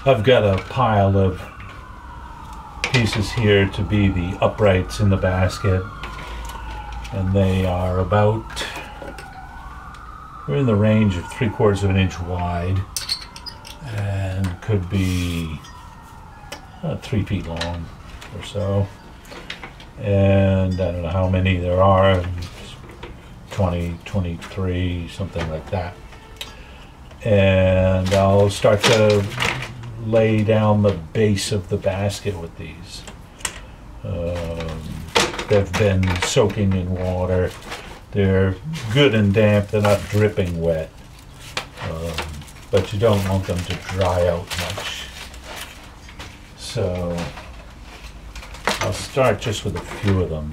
I've got a pile of pieces here to be the uprights in the basket, and they are about, they're in the range of 3/4 of an inch wide and could be 3 feet long or so. And I don't know how many there are, 20, 23, something like that. And I'll start to lay down the base of the basket with these. They've been soaking in water. They're good and damp. They're not dripping wet. But you don't want them to dry out much. So I'll start just with a few of them.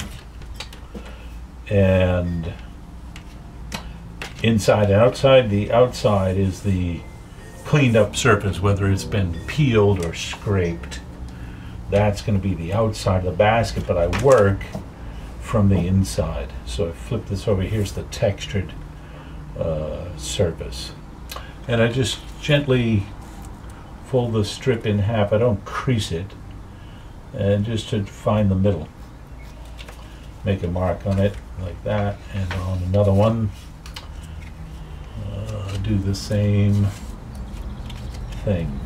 And inside and outside, the outside is the cleaned up surface, whether it's been peeled or scraped. That's going to be the outside of the basket, but I work from the inside. So I flip this over. Here's the textured surface. And I just gently fold the strip in half. I don't crease it. And just to find the middle. Make a mark on it like that. And on another one, do the same thing.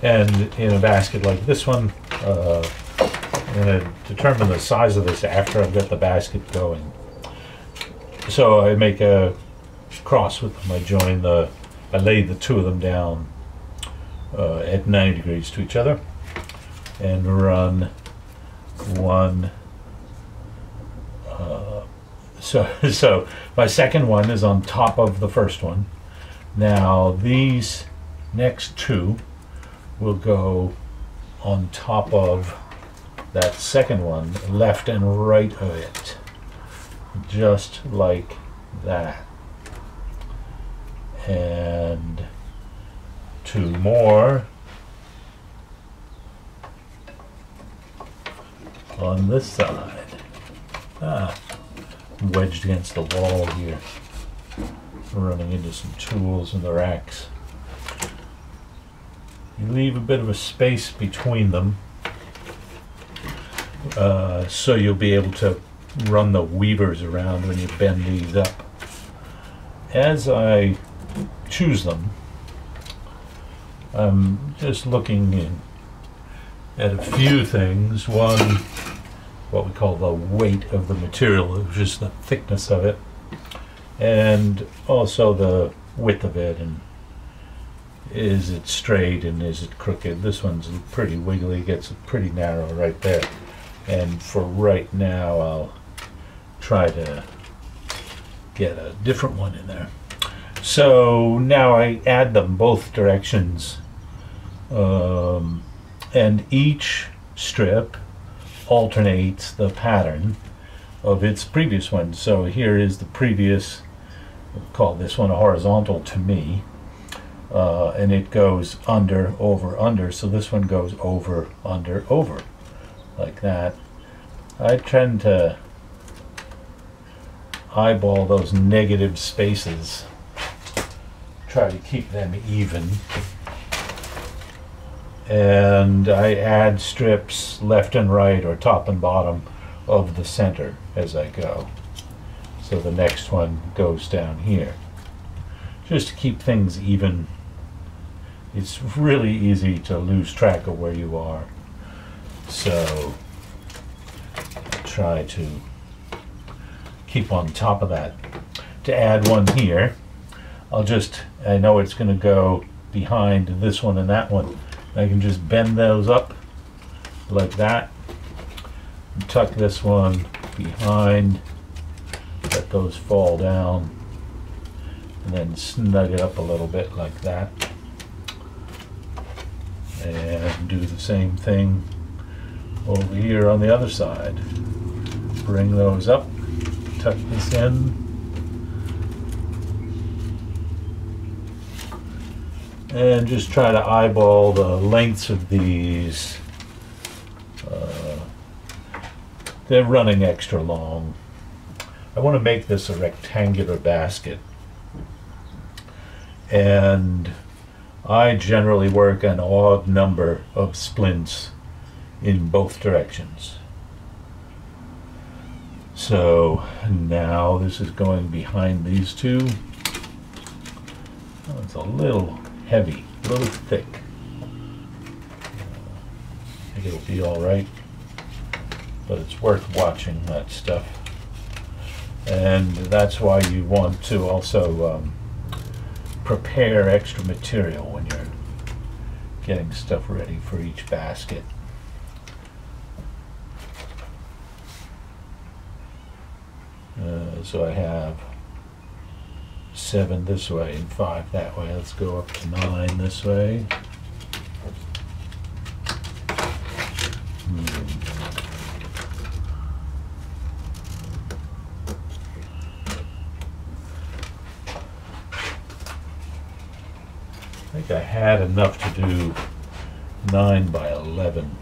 And in a basket like this one, I'm going to determine the size of this after I've got the basket going. So I make a cross with them. I lay the two of them down at 90 degrees to each other and run one. So my second one is on top of the first one. Now these next two will go on top of that second one, left and right of it, just like that. And two more on this side. I'm wedged against the wall here, running into some tools in the racks. You leave a bit of a space between them, so you'll be able to run the weavers around when you bend these up. As I choose them, I'm just looking at a few things. One, what we call the weight of the material, just the thickness of it, and also the width of it, and is it straight and is it crooked. This one's pretty wiggly, gets pretty narrow right there, and for right now I'll try to get a different one in there. So now I add them both directions, and each strip alternates the pattern of its previous one. So here is the previous, we'll call this one a horizontal to me, and it goes under, over, under. So this one goes over, under, over, like that. I tend to eyeball those negative spaces, try to keep them even. And I add strips left and right, or top and bottom of the center as I go. So the next one goes down here. Just to keep things even. It's really easy to lose track of where you are. So try to keep on top of that. To add one here, I know it's going to go behind this one and that one. I can just bend those up like that, tuck this one behind, let those fall down, and then snug it up a little bit like that. And do the same thing over here on the other side. Bring those up, tuck this in, and just try to eyeball the lengths of these. They're running extra long. I want to make this a rectangular basket. and I generally work an odd number of splints in both directions. So now this is going behind these two. Oh, it's a little heavy, a little thick. I think it'll be all right, but it's worth watching that stuff. And that's why you want to also prepare extra material when you're getting stuff ready for each basket. So I have 7 this way and 5 that way. Let's go up to 9 this way. I think I had enough to do 9 by 11.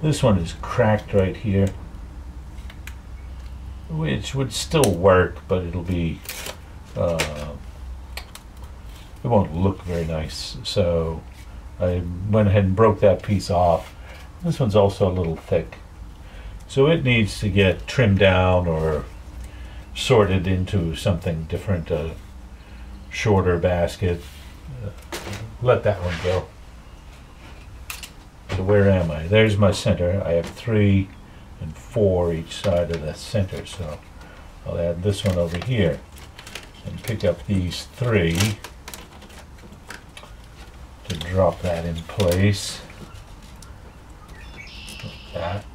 This one is cracked right here, which would still work, but it'll be it won't look very nice. So I went ahead and broke that piece off. This one's also a little thick, so it needs to get trimmed down or sorted into something different, a shorter basket. Let that one go. So where am I? There's my center. I have 3 and 4 each side of the center, so I'll add this one over here and pick up these 3 to drop that in place. Like that.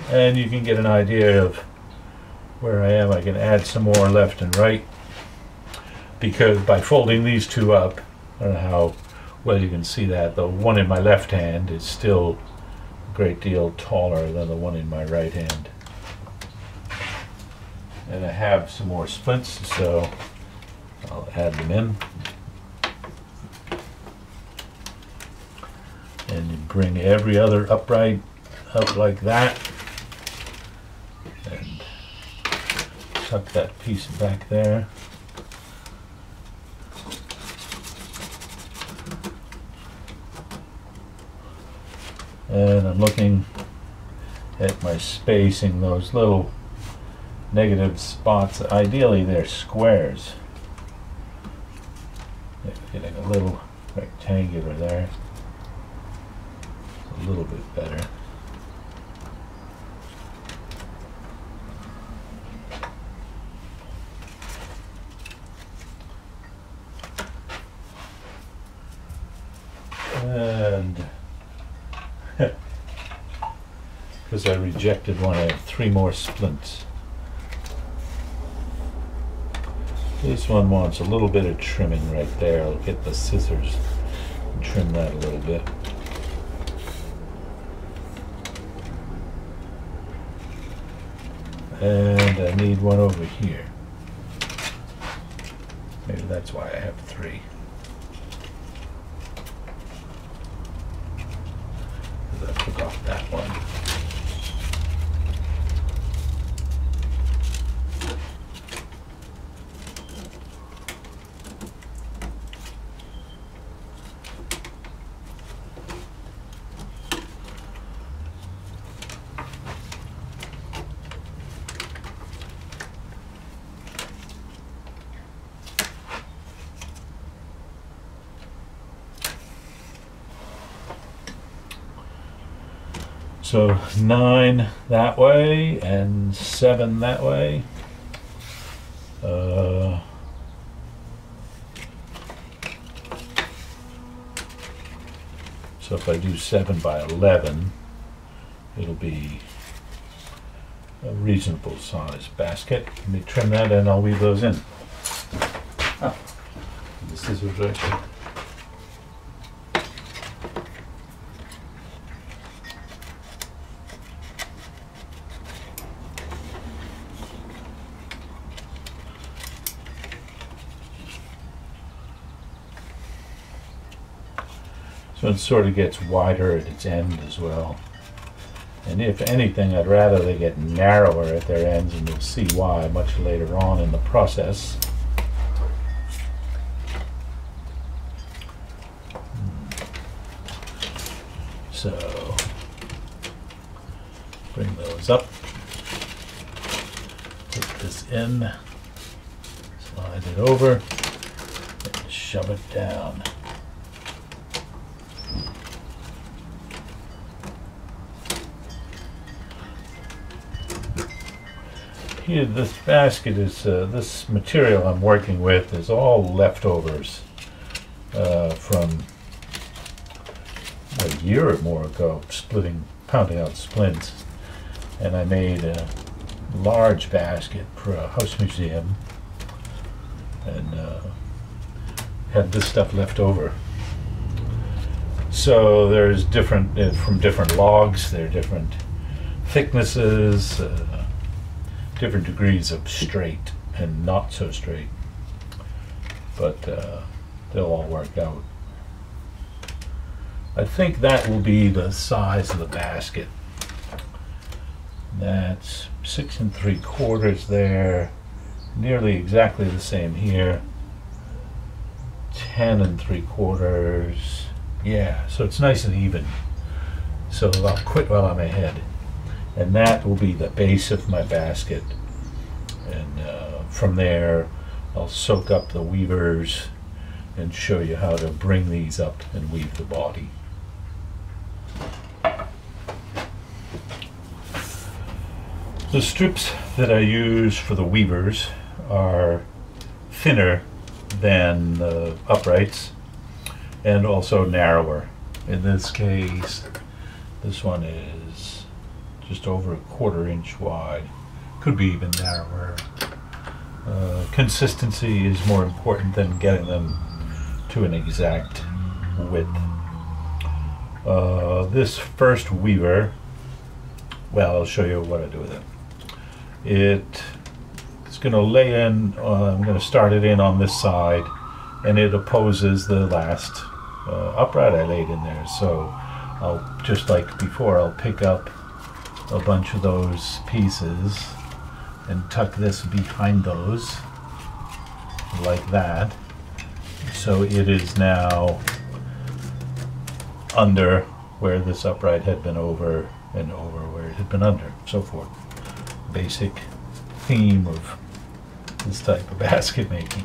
And you can get an idea of where I am. I can add some more left and right, because by folding these 2 up, I don't know how well you can see that, the one in my left hand is still a great deal taller than the one in my right hand. And I have some more splints, so I'll add them in. And you bring every other upright up like that. And tuck that piece back there. And I'm looking at my spacing, those little negative spots, ideally they're squares. They're getting a little rectangular there. It's a little bit better. And because I rejected one, I have 3 more splints. This one wants a little bit of trimming right there. I'll get the scissors and trim that a little bit. And I need one over here. Maybe that's why I have 3. Because I took off that one. So 9 that way and 7 that way. So if I do 7 by 11, it'll be a reasonable size basket. Let me trim that and I'll weave those in. Oh, the scissors right there. So it sort of gets wider at its end as well. And if anything, I'd rather they get narrower at their ends, and you'll see why much later on in the process. So, bring those up, put this in, slide it over, and shove it down. Here, this basket is, this material I'm working with is all leftovers from a year or more ago, pounding out splints. And I made a large basket for a house museum, and had this stuff left over. So there's different, from different logs, there are different thicknesses, different degrees of straight and not so straight, but they'll all work out. I think that will be the size of the basket. That's 6 3/4 there, nearly exactly the same here. 10 3/4, yeah, so it's nice and even. So I'll quit while I'm ahead. And that will be the base of my basket. And from there, I'll soak up the weavers and show you how to bring these up and weave the body. The strips that I use for the weavers are thinner than the uprights and also narrower. In this case, this one is just over 1/4 inch wide. Could be even narrower. Consistency is more important than getting them to an exact width. This first weaver, well, I'll show you what I do with it. It's going to lay in, I'm going to start it in on this side, and it opposes the last upright I laid in there. So I'll, just like before, I'll pick up a bunch of those pieces and tuck this behind those like that. So it is now under where this upright had been over, and over where it had been under, so forth. Basic theme of this type of basket making.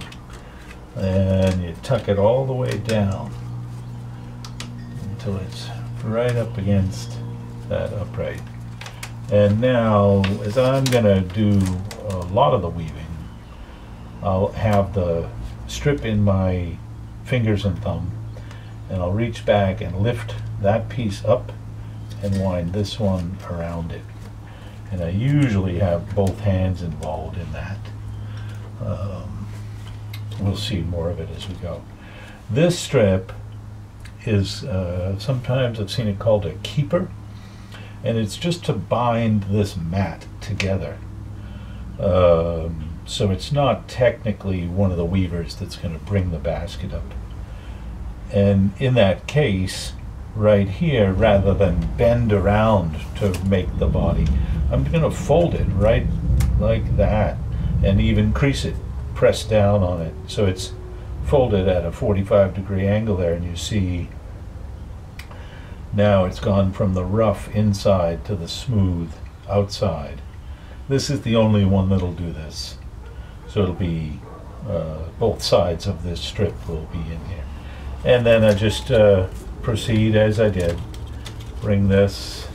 And you tuck it all the way down until it's right up against that upright. And now, as I'm going to do a lot of the weaving, I'll have the strip in my fingers and thumb, and I'll reach back and lift that piece up and wind this one around it. And I usually have both hands involved in that. We'll see more of it as we go. This strip is, sometimes I've seen it called a keeper, and it's just to bind this mat together. So it's not technically one of the weavers that's going to bring the basket up. And in that case, right here, rather than bend around to make the body, I'm going to fold it right like that and even crease it, press down on it. So it's folded at a 45-degree angle there, and you see now it's gone from the rough inside to the smooth outside. This is the only one that'll do this. So it'll be, both sides of this strip will be in here. And then I just proceed as I did. Bring this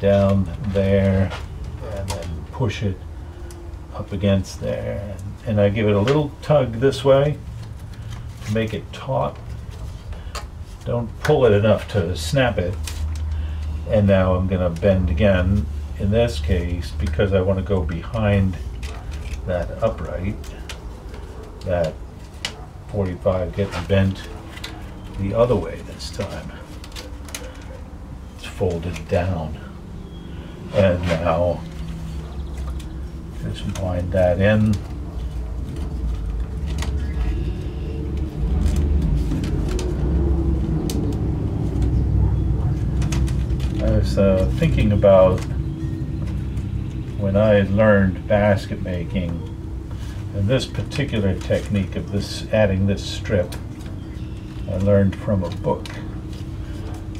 down there and then push it up against there. And I give it a little tug this way to make it taut. Don't pull it enough to snap it. And now I'm going to bend again. In this case, because I want to go behind that upright, that 45 gets bent the other way this time. It's folded down. And now just wind that in. was thinking about when I learned basket making, and this particular technique of this, adding this strip, I learned from a book.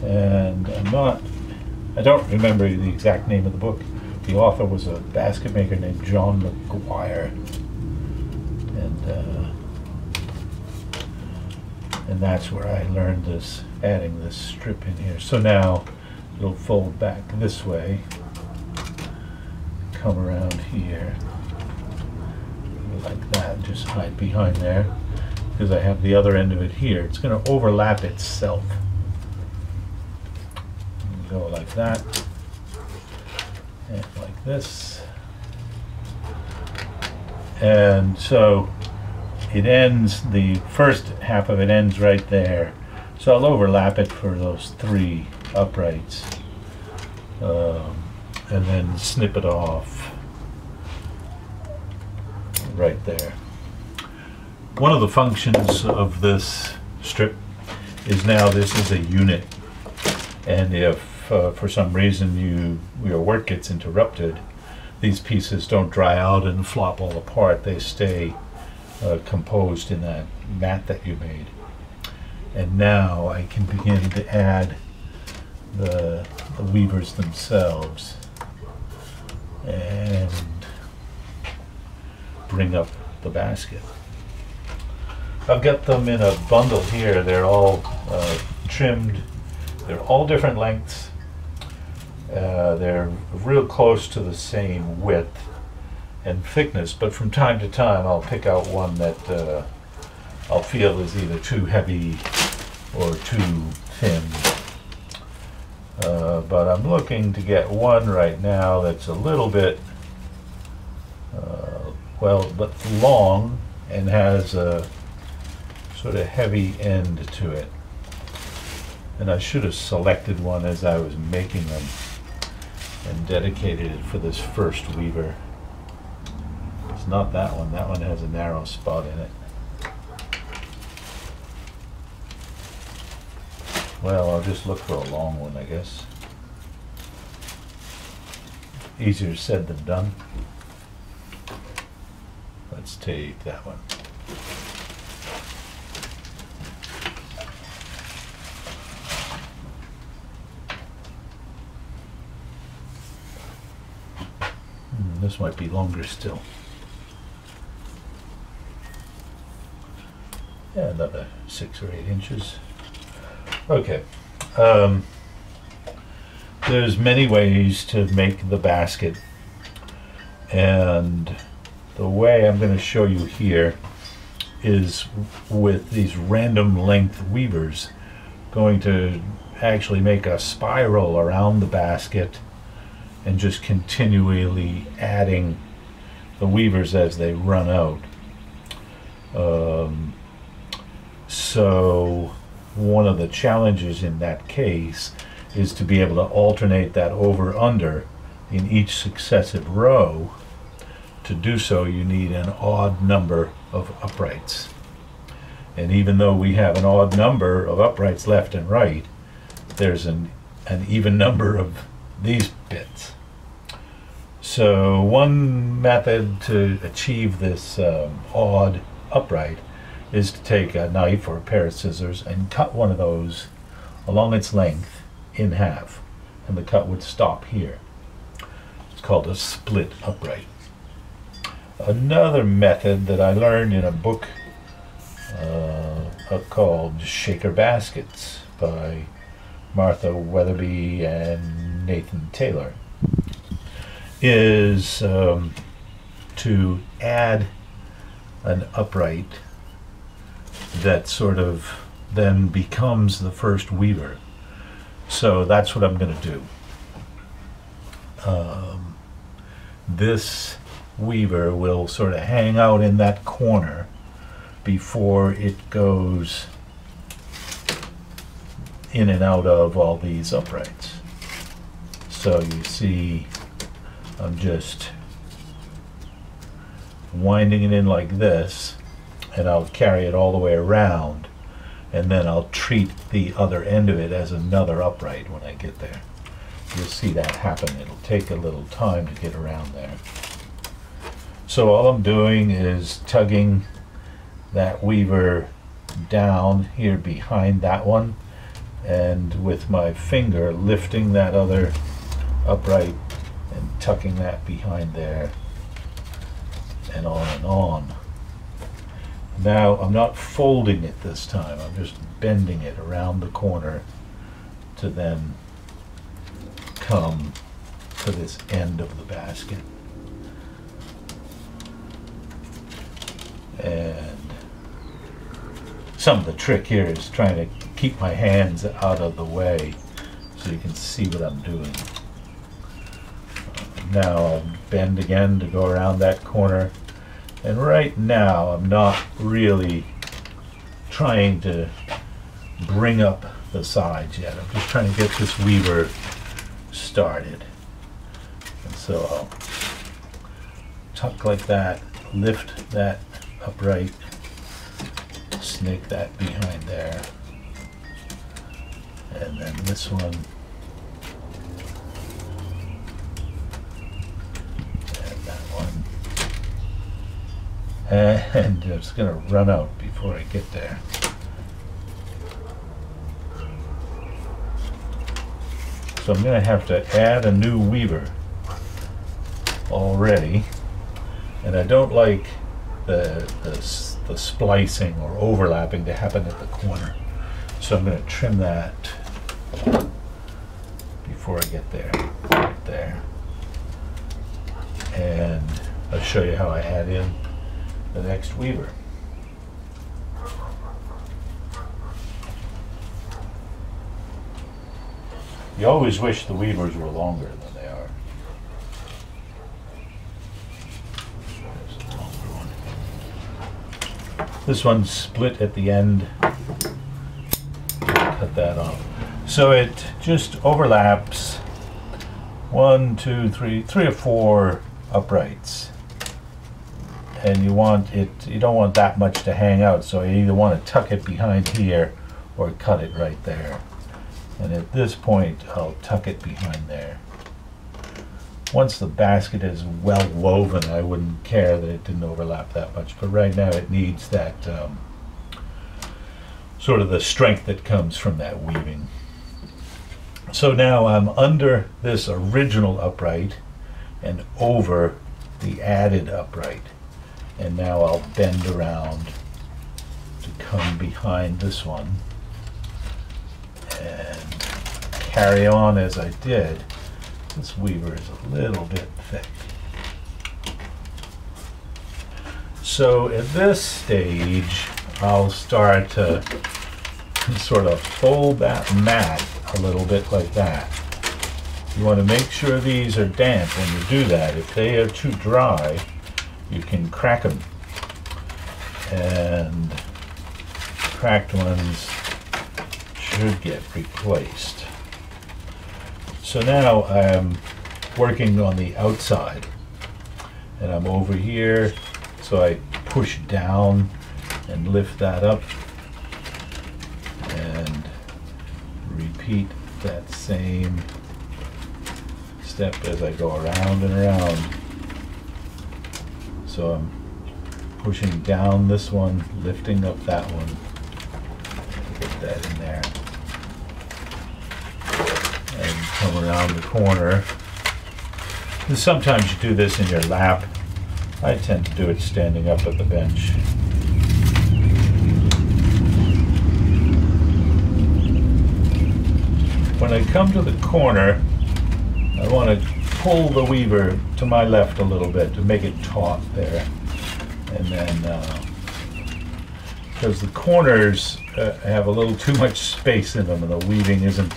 And I don't remember the exact name of the book. The author was a basket maker named John McGuire. And that's where I learned this, adding this strip in here. So now it'll fold back this way, come around here, like that, just hide behind there, because I have the other end of it here. It's going to overlap itself. Go like that, and like this. And so it ends, the first half of it ends right there. So I'll overlap it for those 3 uprights, and then snip it off right there. One of the functions of this strip is now this is a unit, and if for some reason your work gets interrupted, these pieces don't dry out and flop all apart. They stay composed in that mat that you made. And now I can begin to add the weavers themselves and bring up the basket. I've got them in a bundle here. They're all trimmed. They're all different lengths. They're real close to the same width and thickness, but from time to time I'll pick out one that I'll feel is either too heavy or too thin. But I'm looking to get one right now that's a little bit, but long and has a sort of heavy end to it. And I should have selected one as I was making them and dedicated it for this first weaver. It's not that one. That one has a narrow spot in it. Well, I'll just look for a long one, I guess. Easier said than done. Let's take that one. This might be longer still. Yeah, another 6 or 8 inches. Okay. There's many ways to make the basket, and the way I'm going to show you here is with these random length weavers, going to actually make a spiral around the basket and just continually adding the weavers as they run out. So one of the challenges in that case is to be able to alternate that over-under in each successive row. To do so, you need an odd number of uprights. And even though we have an odd number of uprights left and right, there's an even number of these bits. So one method to achieve this odd upright is to take a knife or a pair of scissors and cut one of those along its length in half, and the cut would stop here. It's called a split upright. Another method that I learned in a book called Shaker Baskets by Martha Weatherby and Nathan Taylor is to add an upright that sort of then becomes the first weaver. So that's what I'm going to do. This weaver will sort of hang out in that corner before it goes in and out of all these uprights. So you see, I'm just winding it in like this, and I'll carry it all the way around, and then I'll treat the other end of it as another upright when I get there. you'll see that happen. It'll take a little time to get around there. So all I'm doing is tugging that weaver down here behind that one, and with my finger lifting that other upright and tucking that behind there, and on and on. Now I'm not folding it this time, I'm just bending it around the corner to then come to this end of the basket. And some of the trick here is trying to keep my hands out of the way so you can see what I'm doing. Now I'll bend again to go around that corner, and right now I'm not really trying to bring up the sides yet. I'm just trying to get this weaver started. And so I'll tuck like that, lift that upright, snake that behind there, and then this one, and that one, and I'm just going to run out before I get there. So I'm going to have to add a new weaver already, and I don't like the splicing or overlapping to happen at the corner. So I'm going to trim that before I get there, right there. And I'll show you how I add in the next weaver. You always wish the weavers were longer than they are. There's a longer one. This one's split at the end. Cut that off. So it just overlaps 1, 2, 3 or 4 uprights. And you want it, you don't want that much to hang out, so you either want to tuck it behind here or cut it right there. And at this point, I'll tuck it behind there. Once the basket is well woven, I wouldn't care that it didn't overlap that much. But right now, it needs that sort of the strength that comes from that weaving. So now I'm under this original upright and over the added upright. And now I'll bend around to come behind this one and carry on as I did. This weaver is a little bit thick. So at this stage, I'll start to sort of fold that mat a little bit like that. You want to make sure these are damp when you do that. If they are too dry, you can crack them. And cracked ones should get replaced. So now I'm working on the outside, and I'm over here, so I push down and lift that up and repeat that same step as I go around and around. So I'm pushing down this one, lifting up that one, get that in there, and come around the corner. And sometimes you do this in your lap. I tend to do it standing up at the bench. When I come to the corner, I want to pull the weaver to my left a little bit to make it taut there. And then, because the corners have a little too much space in them and the weaving isn't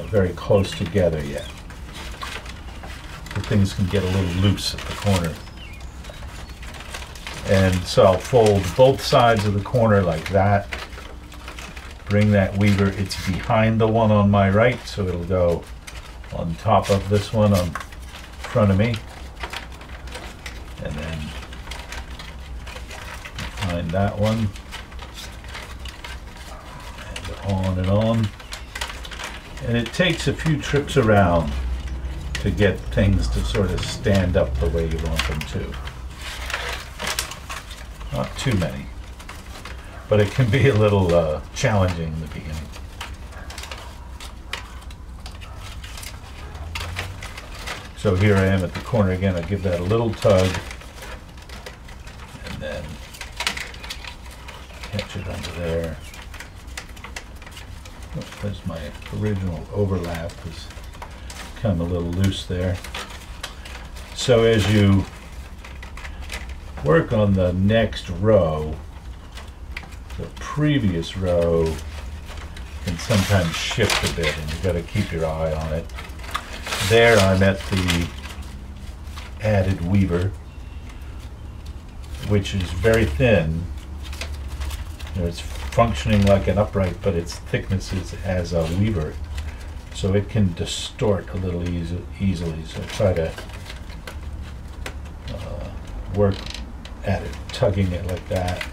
very close together yet. So things can get a little loose at the corner. And so I'll fold both sides of the corner like that. Bring that weaver, it's behind the one on my right, so it'll go on top of this one on front of me. And then behind that one. And on and on. And it takes a few trips around to get things to sort of stand up the way you want them to. Not too many, but it can be a little challenging in the beginning. So here I am at the corner again. I give that a little tug and then catch it under there. Oh, there's my original overlap. It's kind of a little loose there. So as you work on the next row, the previous row can sometimes shift a bit, and you've got to keep your eye on it. There I'm at the added weaver, which is very thin. You know, it's functioning like an upright, but its thickness is as a weaver, so it can distort a little easily. So try to work at it, tugging it like that.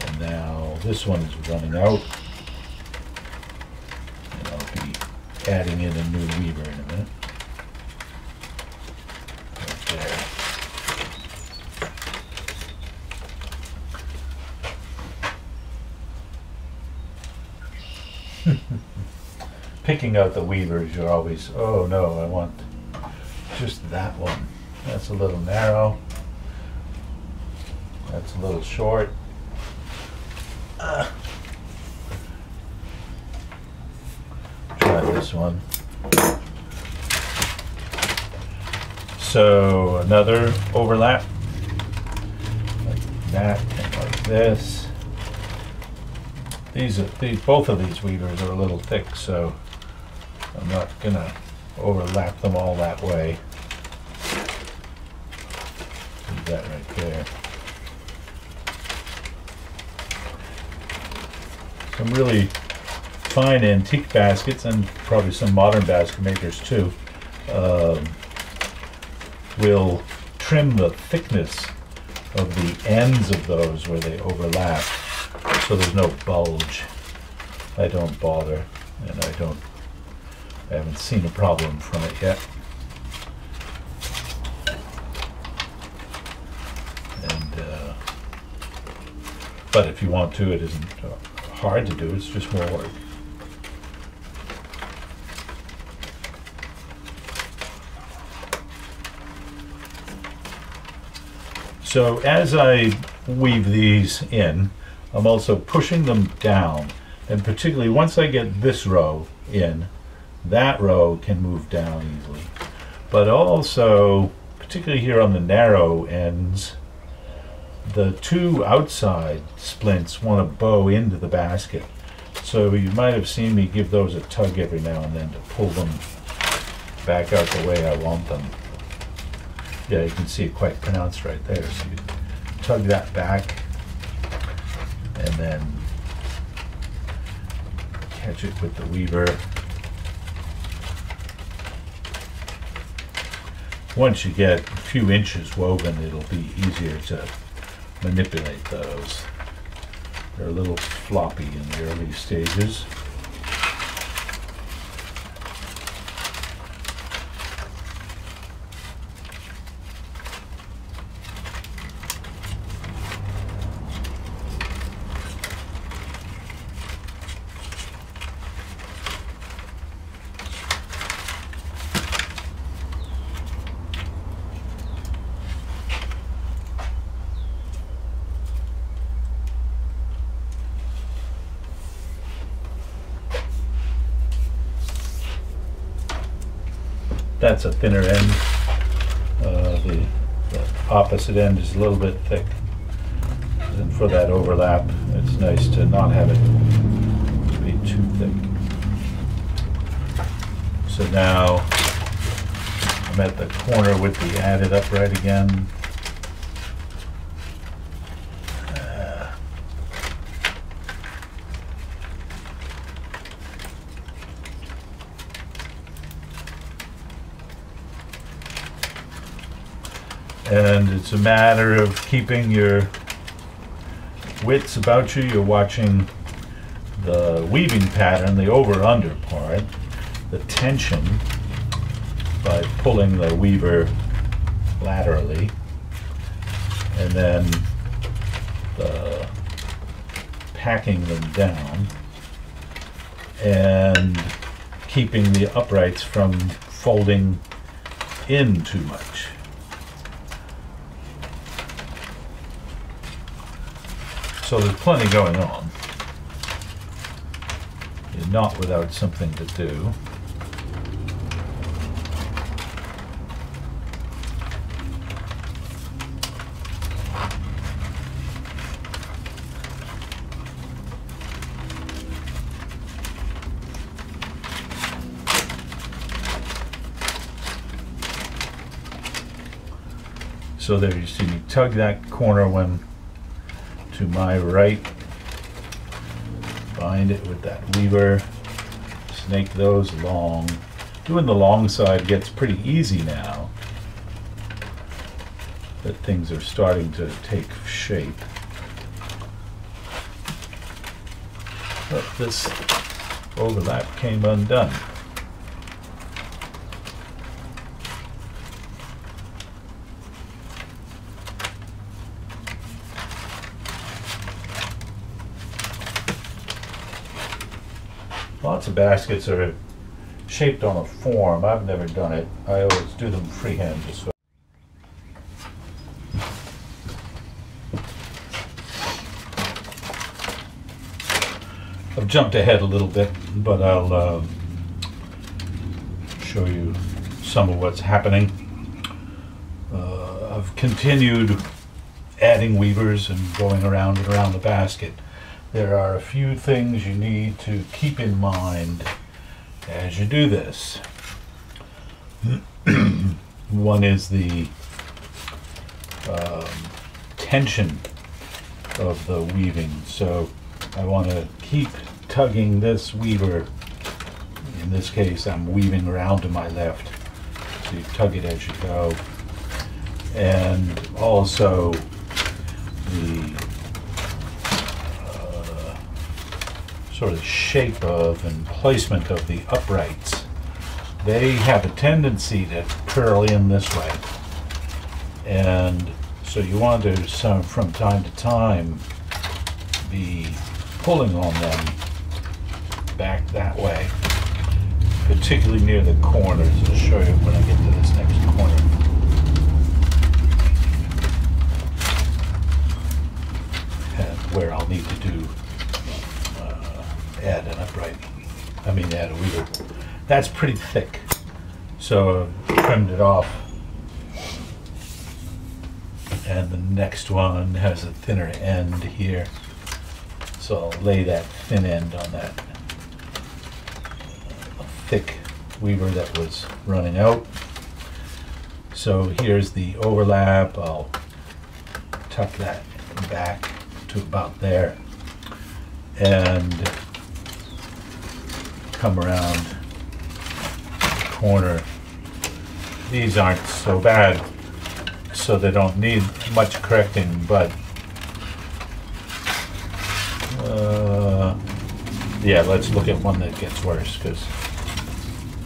And now this one is running out, and I'll be adding in a new weaver in a minute. Right there. Picking out the weavers, you're always, oh no, I want just that one. That's a little narrow. That's a little short. Try this one. So another overlap like that and like this. Both of these weavers are a little thick, so I'm not gonna overlap them all that way. Leave that right there. Some really fine antique baskets, and probably some modern basket makers too, will trim the thickness of the ends of those where they overlap, so there's no bulge. I don't bother, and I haven't seen a problem from it yet. And but if you want to, it isn't hard to do, it's just more work. So as I weave these in, I'm also pushing them down, and particularly once I get this row in, that row can move down easily. But also, particularly here on the narrow ends, the two outside splints want to bow into the basket. So you might have seen me give those a tug every now and then to pull them back out the way I want them. Yeah, you can see it quite pronounced right there. So you tug that back and then catch it with the weaver. Once you get a few inches woven, it'll be easier to manipulate those. They're a little floppy in the early stages. That's a thinner end. The opposite end is a little bit thick. And for that overlap, it's nice to not have it be too thick. So now I'm at the corner with the added upright again. And it's a matter of keeping your wits about you. You're watching the weaving pattern, the over-under part, the tension by pulling the weaver laterally, and then the packing them down and keeping the uprights from folding in too much. So there's plenty going on. You're not without something to do. So there you see me tug that corner one to my right, bind it with that weaver, snake those long. Doing the long side gets pretty easy now that things are starting to take shape. But this overlap came undone. Lots of baskets are shaped on a form. I've never done it. I always do them freehand. Just so. I've jumped ahead a little bit, but I'll show you some of what's happening. I've continued adding weavers and going around and around the basket. There are a few things you need to keep in mind as you do this. One is the tension of the weaving. So I want to keep tugging this weaver. In this case, I'm weaving around to my left. So you tug it as you go. And also the sort of shape of and placement of the uprights. They have a tendency to curl in this way. And so you want to, from time to time, be pulling on them back that way, particularly near the corners. I'll show you when I get to this next corner. And where I'll need to do add an upright, add a weaver. That's pretty thick, so I trimmed it off. And the next one has a thinner end here, so I'll lay that thin end on that thick weaver that was running out. So here's the overlap. I'll tuck that back to about there and come around the corner. These aren't so bad, so they don't need much correcting, but yeah, let's look at one that gets worse, because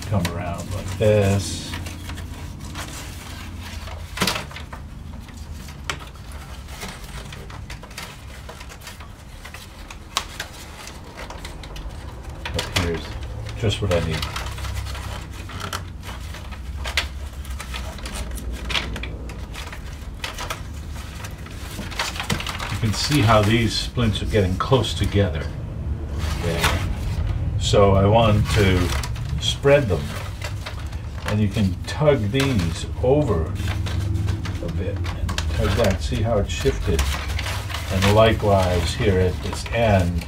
come around like this. Up here's just what I need. You can see how these splints are getting close together there. So I want to spread them, and you can tug these over a bit and tug that. See how it shifted? And likewise here at this end,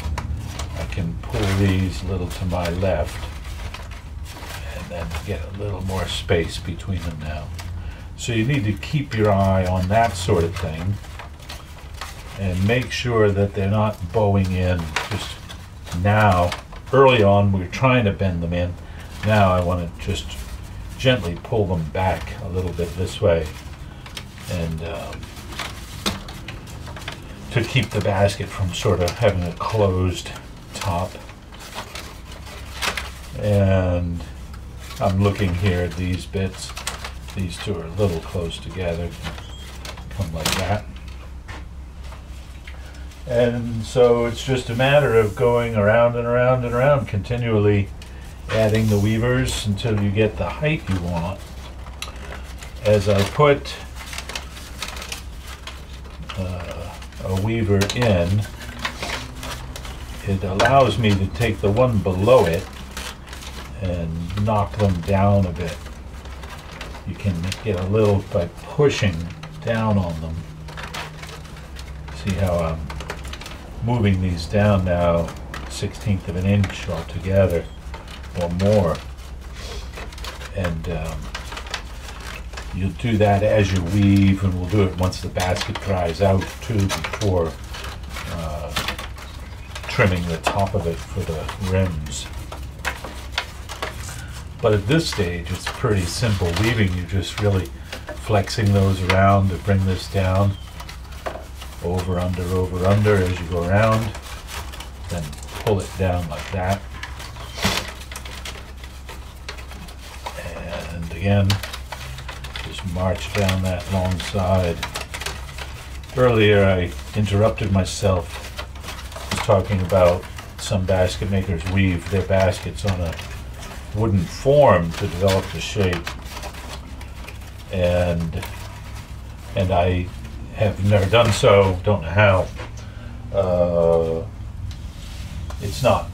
I can pull these a little to my left and then get a little more space between them now. So you need to keep your eye on that sort of thing and make sure that they're not bowing in. Just now, early on, we were trying to bend them in. Now I want to just gently pull them back a little bit this way, and to keep the basket from sort of having a closed top. And I'm looking here at these bits. These two are a little close together. Come like that. And so it's just a matter of going around and around and around, continually adding the weavers until you get the height you want. As I put a weaver in, it allows me to take the one below it and knock them down a bit. You can get a little by pushing down on them. See how I'm moving these down now, 1/16 of an inch altogether or more. And you'll do that as you weave, and we'll do it once the basket dries out too, before trimming the top of it for the rims. But at this stage it's pretty simple weaving. You're just really flexing those around to bring this down, over, under as you go around, then pull it down like that. And again, just march down that long side. Earlier I interrupted myself. I was talking about some basket makers weave their baskets on a wooden form to develop the shape. And I have never done so, don't know how. It's not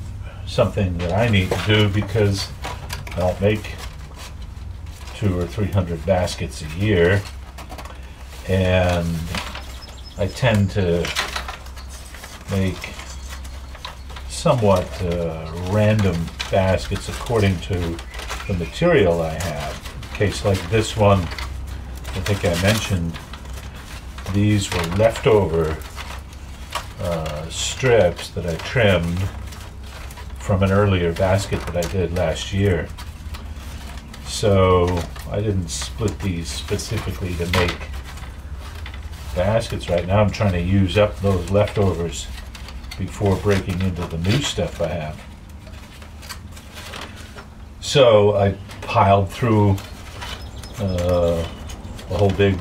something that I need to do because I don't make 200 or 300 baskets a year, and I tend to make somewhat random baskets according to the material I have. A case like this one, I think I mentioned, these were leftover strips that I trimmed from an earlier basket that I did last year. So I didn't split these specifically to make baskets right now. I'm trying to use up those leftovers before breaking into the new stuff I have. So I piled through a whole big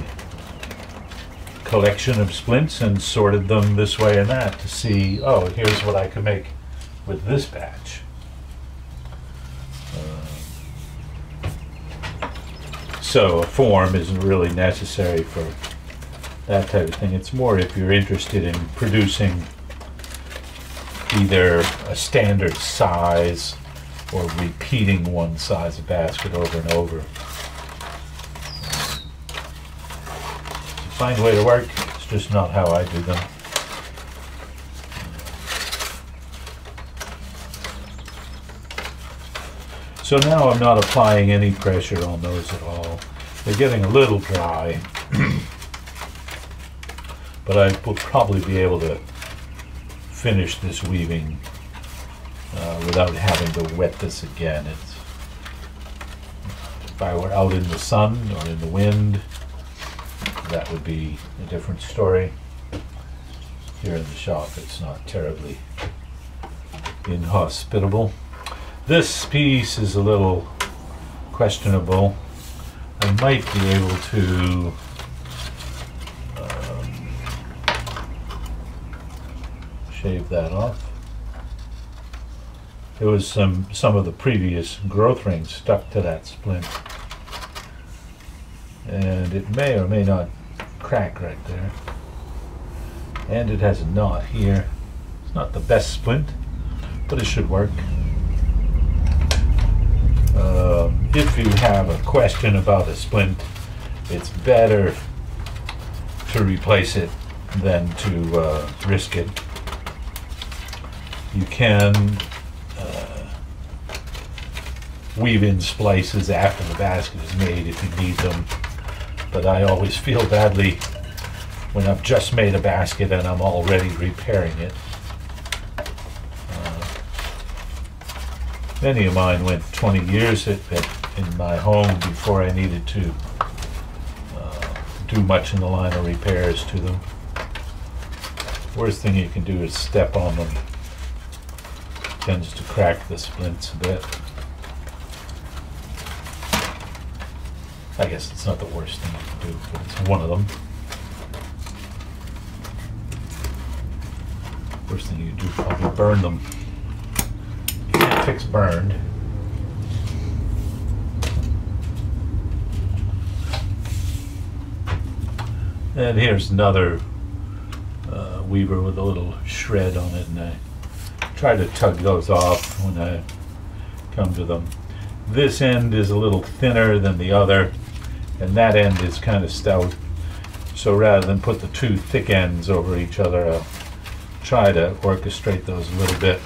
collection of splints and sorted them this way and that to see, oh, here's what I could make with this batch. So a form isn't really necessary for that type of thing. It's more if you're interested in producing either a standard size or repeating one size of basket over and over. Find a way to work. It's just not how I do them. So now I'm not applying any pressure on those at all. They're getting a little dry, but I will probably be able to finish this weaving without having to wet this again. If I were out in the sun or in the wind, that would be a different story. Here in the shop, it's not terribly inhospitable. This piece is a little questionable. I might be able to shave that off. There was some of the previous growth rings stuck to that splint, and it may or may not crack right there. And it has a knot here. It's not the best splint, but it should work. If you have a question about a splint, it's better to replace it than to risk it. You can weave in splices after the basket is made if you need them, but I always feel badly when I've just made a basket and I'm already repairing it. Many of mine went 20 years in my home before I needed to do much in the line of repairs to them. Worst thing you can do is step on them. Tends to crack the splints a bit. I guess it's not the worst thing you can do, but it's one of them. Worst thing you can do is probably burn them. You can't fix burned. And here's another weaver with a little shred on it, and I try to tug those off when I come to them. This end is a little thinner than the other, and that end is kind of stout. So rather than put the two thick ends over each other, I'll try to orchestrate those a little bit.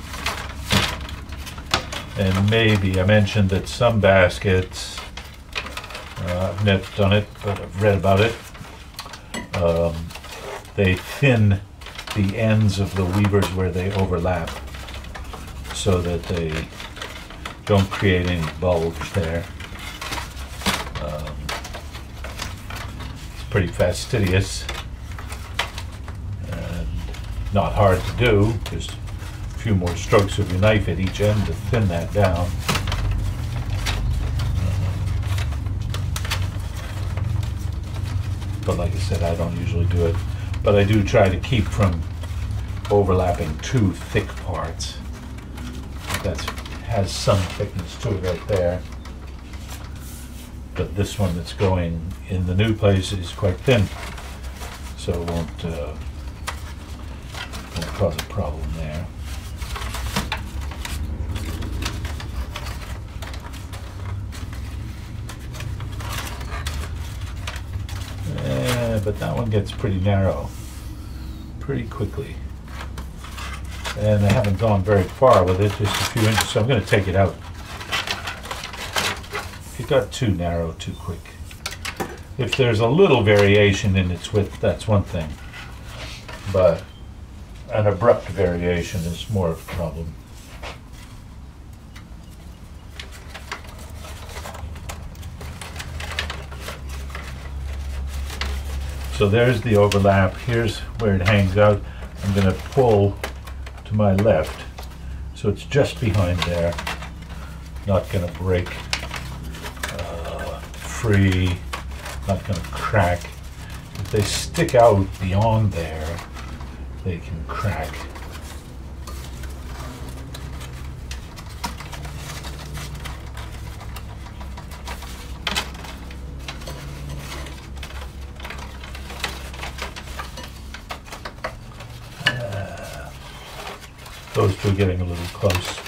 And maybe I mentioned that some baskets, I've never done it, but I've read about it. They thin the ends of the weavers where they overlap so that they don't create any bulge there. It's pretty fastidious and not hard to do. Just a few more strokes of your knife at each end to thin that down. But like I said, I don't usually do it. But I do try to keep from overlapping two thick parts. That has some thickness to it right there. But this one that's going in the new place is quite thin, so it won't cause a problem there. But that one gets pretty narrow pretty quickly. And I haven't gone very far with it, just a few inches, so I'm going to take it out. It got too narrow too quick. If there's a little variation in its width, that's one thing. But an abrupt variation is more of a problem. So there's the overlap. Here's where it hangs out. I'm going to pull to my left, so it's just behind there. Not going to break free, not going to crack. If they stick out beyond there, they can crack. Those two are getting a little close.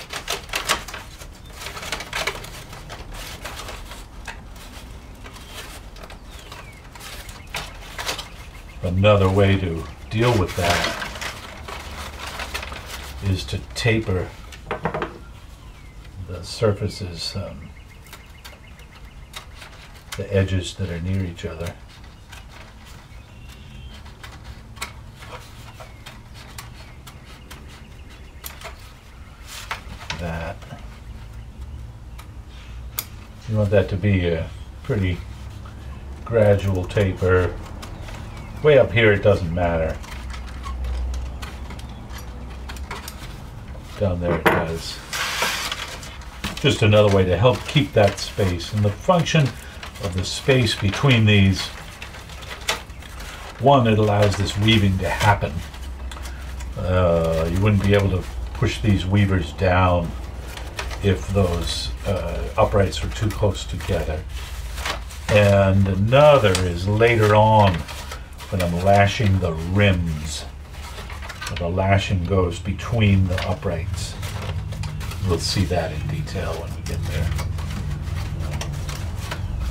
Another way to deal with that is to taper the surfaces, the edges that are near each other. That. You want that to be a pretty gradual taper. Way up here it doesn't matter. Down there it does. Just another way to help keep that space. And the function of the space between these, one, it allows this weaving to happen. You wouldn't be able to push these weavers down if those uprights were too close together. And another is later on when I'm lashing the rims. The lashing goes between the uprights. We'll see that in detail when we get there.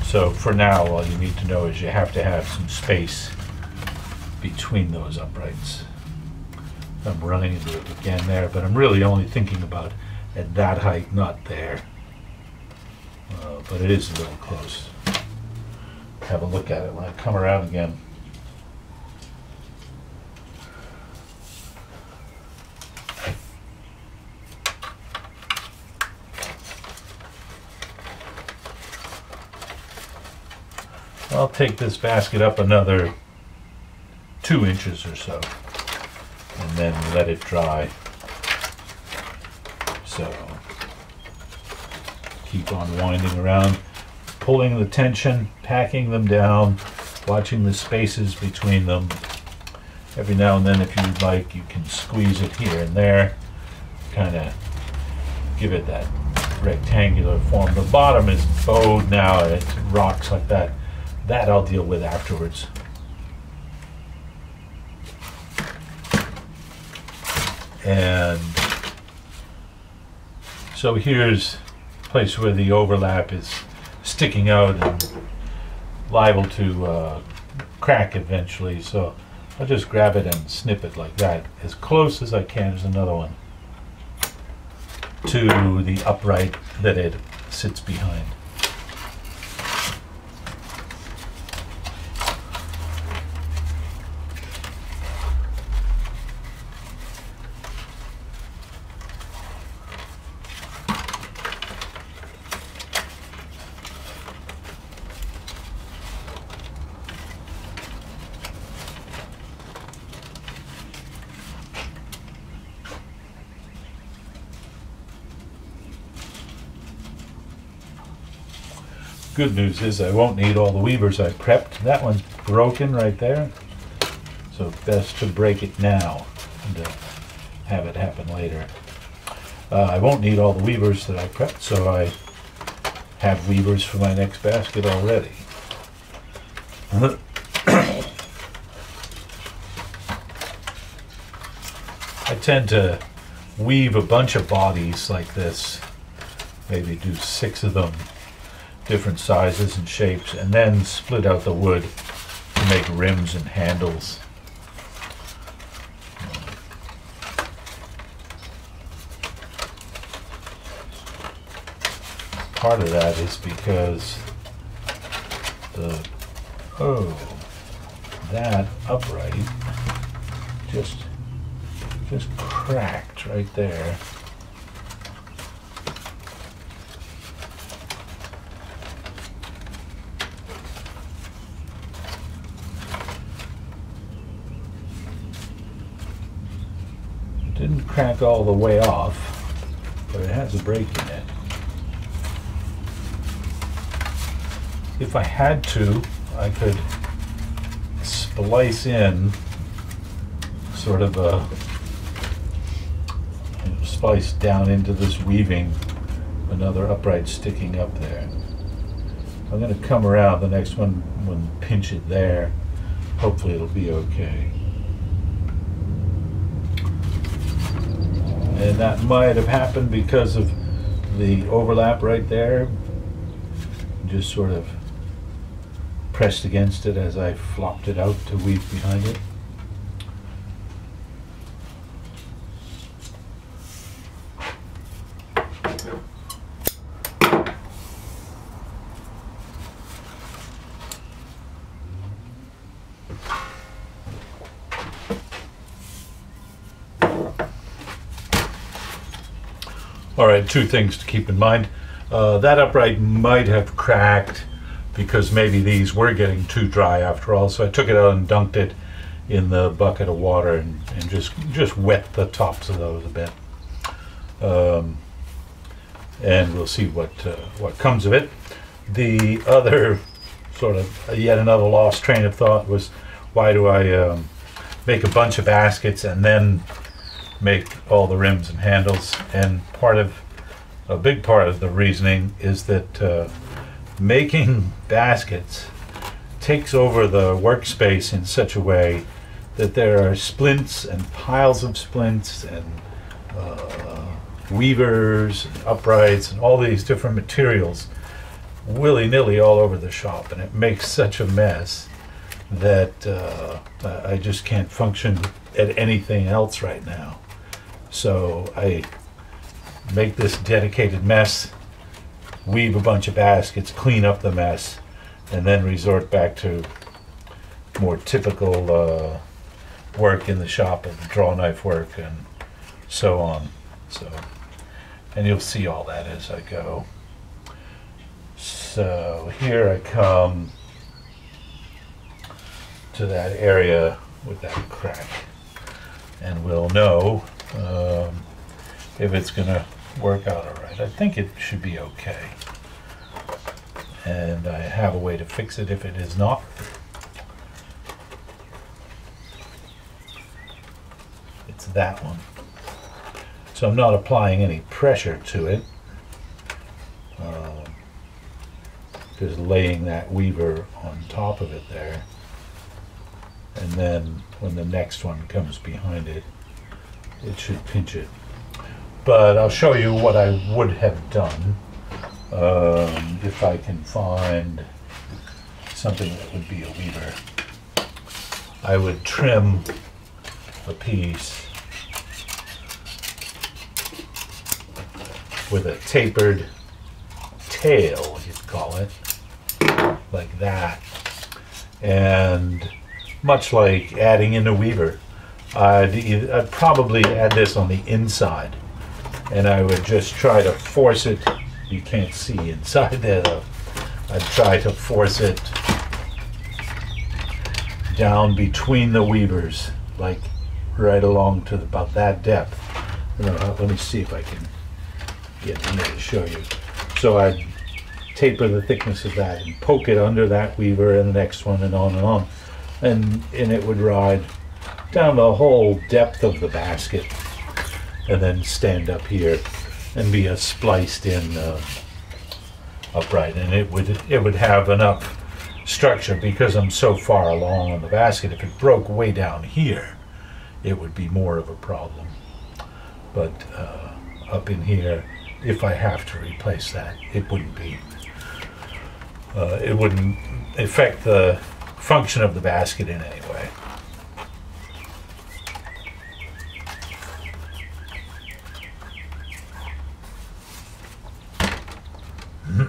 So for now, all you need to know is you have to have some space between those uprights. I'm running into it again there, but I'm really only thinking about at that height, not there. But it is a little close. Have a look at it when I come around again. I'll take this basket up another 2 inches or so and then let it dry. So keep on winding around. pulling the tension, packing them down, watching the spaces between them. Every now and then, if you like, you can squeeze it here and there, kind of give it that rectangular form. The bottom is bowed now, and it rocks like that. That I'll deal with afterwards. And so here's a place where the overlap is sticking out and liable to crack eventually. So I'll just grab it and snip it like that, as close as I can. There's another one to the upright that it sits behind. Good news is I won't need all the weavers I prepped. That one's broken right there, so best to break it now and have it happen later. I won't need all the weavers that I prepped, so I have weavers for my next basket already. I tend to weave a bunch of bodies like this, maybe do 6 of them, different sizes and shapes, and then split out the wood to make rims and handles. Part of that is because that upright just cracked right there. Didn't crack all the way off, but it has a break in it. If I had to, I could splice in sort of a splice down into this weaving, another upright sticking up there. I'm going to come around the next one and pinch it there. Hopefully it'll be okay. And that might have happened because of the overlap right there. Just sort of pressed against it as I flopped it out to weave behind it. All right, 2 things to keep in mind. That upright might have cracked because maybe these were getting too dry after all. So I took it out and dunked it in the bucket of water and just wet the tops of those a bit. And we'll see what comes of it. The other sort of yet another lost train of thought was, why do I make a bunch of baskets and then make all the rims and handles? And a big part of the reasoning is that making baskets takes over the workspace in such a way that there are splints and piles of splints and weavers and uprights and all these different materials willy-nilly all over the shop, and it makes such a mess that I just can't function at anything else right now. So I make this dedicated mess, weave a bunch of baskets, clean up the mess, and then resort back to more typical work in the shop and draw knife work and so on. So, and you'll see all that as I go. So here I come to that area with that crack, and we'll know if it's going to work out all right. I think it should be okay. and I have a way to fix it if it is not. It's that one. So I'm not applying any pressure to it. Just laying that weaver on top of it there. And then when the next one comes behind it, it should pinch it. But I'll show you what I would have done if I can find something that would be a weaver. I would trim a piece with a tapered tail, you'd call it, like that. And much like adding in a weaver, I'd probably add this on the inside, and I would just try to force it. You can't see inside there though. I'd try to force it down between the weavers, like right along to about that depth. Let me see if I can get in there to show you. So I'd taper the thickness of that and poke it under that weaver and the next one and on and on. And it would ride down the whole depth of the basket and then stand up here and be a spliced in upright. And it would have enough structure because I'm so far along on the basket. If it broke way down here, it would be more of a problem. But up in here, if I have to replace that, it wouldn't be. It wouldn't affect the function of the basket in any way. Mm-hmm.